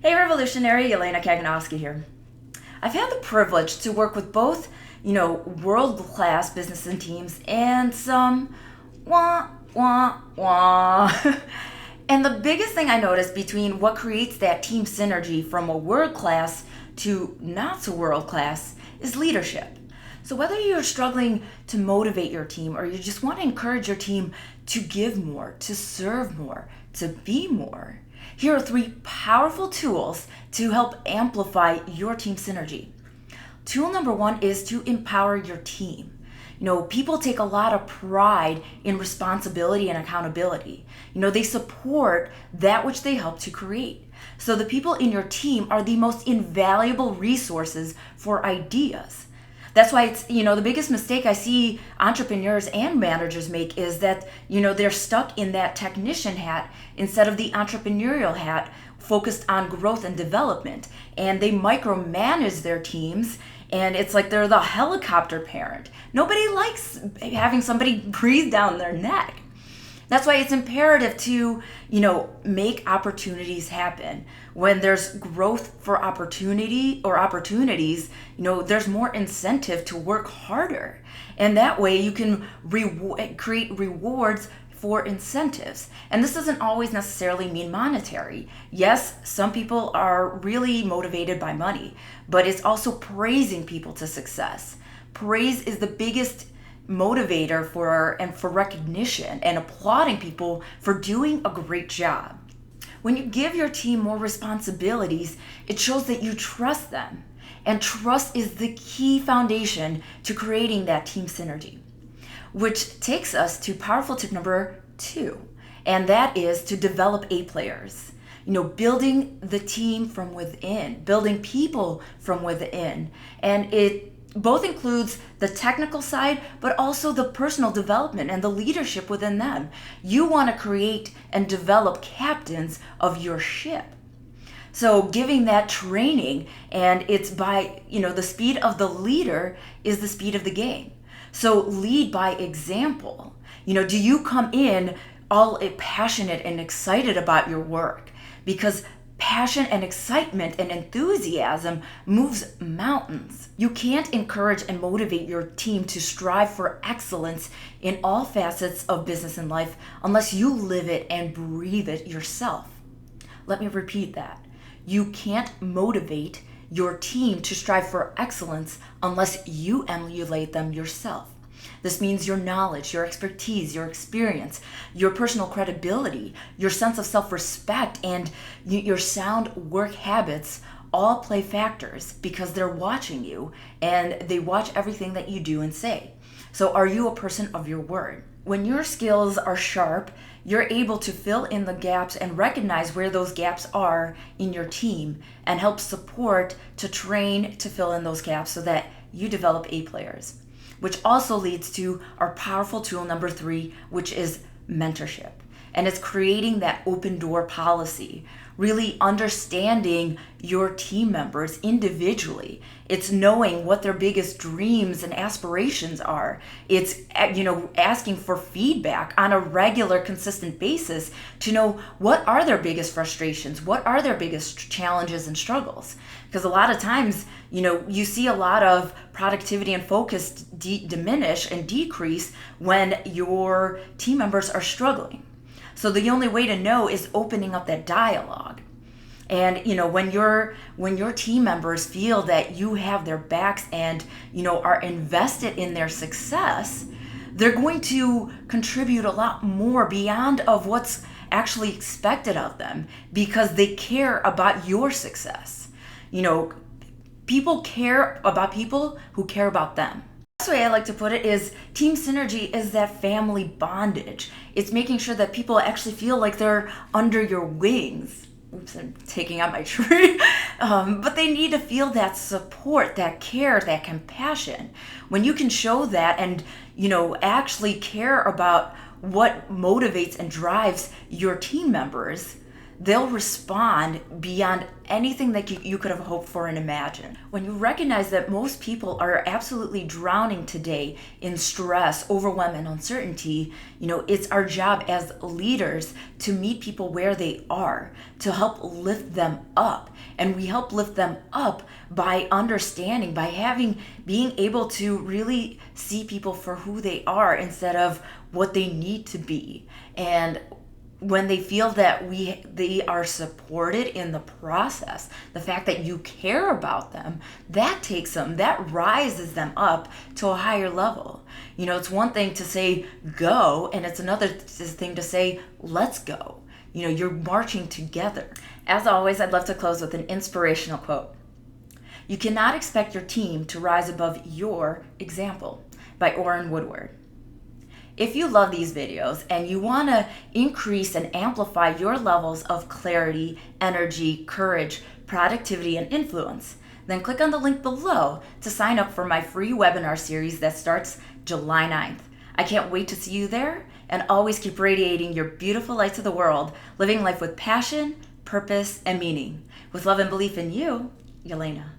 Hey Revolutionary, Yelena here. I've had the privilege to work with both, world-class business and teams and some wah, wah, wah. And the biggest thing I noticed between what creates that team synergy from a world-class to not so world-class is leadership. So whether you're struggling to motivate your team or you just want to encourage your team to give more, to serve more, to be more, here are three powerful tools to help amplify your team synergy. Tool number one is to empower your team. People take a lot of pride in responsibility and accountability. They support that which they help to create. So the people in your team are the most invaluable resources for ideas. That's why it's, the biggest mistake I see entrepreneurs and managers make is that, they're stuck in that technician hat instead of the entrepreneurial hat focused on growth and development. And they micromanage their teams, and it's like they're the helicopter parent. Nobody likes having somebody breathe down their neck. That's why it's imperative to, make opportunities happen. When there's growth for opportunity or opportunities, there's more incentive to work harder. And that way you can create rewards for incentives. And this doesn't always necessarily mean monetary. Yes, some people are really motivated by money, but it's also praising people to success. Praise is the biggest motivator for recognition and applauding people for doing a great job. When you give your team more responsibilities, it shows that you trust them. And trust is the key foundation to creating that team synergy. Which takes us to powerful tip number two, and that is to develop A players. Building the team from within, building people from within. And it both includes the technical side, but also the personal development and the leadership within them. You want to create and develop captains of your ship. So giving that training, and it's by, the speed of the leader is the speed of the game. So lead by example. Do you come in all passionate and excited about your work? Because passion and excitement and enthusiasm moves mountains. You can't encourage and motivate your team to strive for excellence in all facets of business and life unless you live it and breathe it yourself. Let me repeat that. You can't motivate your team to strive for excellence unless you emulate them yourself. This means your knowledge, your expertise, your experience, your personal credibility, your sense of self-respect, and your sound work habits all play factors because they're watching you and they watch everything that you do and say. So are you a person of your word? When your skills are sharp, you're able to fill in the gaps and recognize where those gaps are in your team and help support to train to fill in those gaps so that you develop A players. Which also leads to our powerful tool number three, which is mentorship. And it's creating that open door policy, really understanding your team members individually. It's knowing what their biggest dreams and aspirations are. It's, asking for feedback on a regular, consistent basis to know what are their biggest frustrations, what are their biggest challenges and struggles. Because a lot of times, you see a lot of productivity and focus diminish and decrease when your team members are struggling. So the only way to know is opening up that dialogue. And when your team members feel that you have their backs and are invested in their success, they're going to contribute a lot more beyond of what's actually expected of them because they care about your success. People care about people who care about them. The way I like to put it is team synergy is that family bondage. It's making sure that people actually feel like they're under your wings. Oops, I'm taking out my tree. But they need to feel that support, that care, that compassion. When you can show that and, actually care about what motivates and drives your team members, they'll respond beyond anything that you could have hoped for and imagined. When you recognize that most people are absolutely drowning today in stress, overwhelm, and uncertainty, it's our job as leaders to meet people where they are, to help lift them up. And we help lift them up by understanding, by being able to really see people for who they are instead of what they need to be. And when they feel that they are supported in the process, the fact that you care about them, that rises them up to a higher level. It's one thing to say go, and it's another thing to say let's go. You're marching together. As always, I'd love to close with an inspirational quote. "You cannot expect your team to rise above your example," by Orrin Woodward. If you love these videos and you want to increase and amplify your levels of clarity, energy, courage, productivity, and influence, then click on the link below to sign up for my free webinar series that starts July 9th. I can't wait to see you there, and always keep radiating your beautiful light to the world, living life with passion, purpose, and meaning. With love and belief in you, Yelena.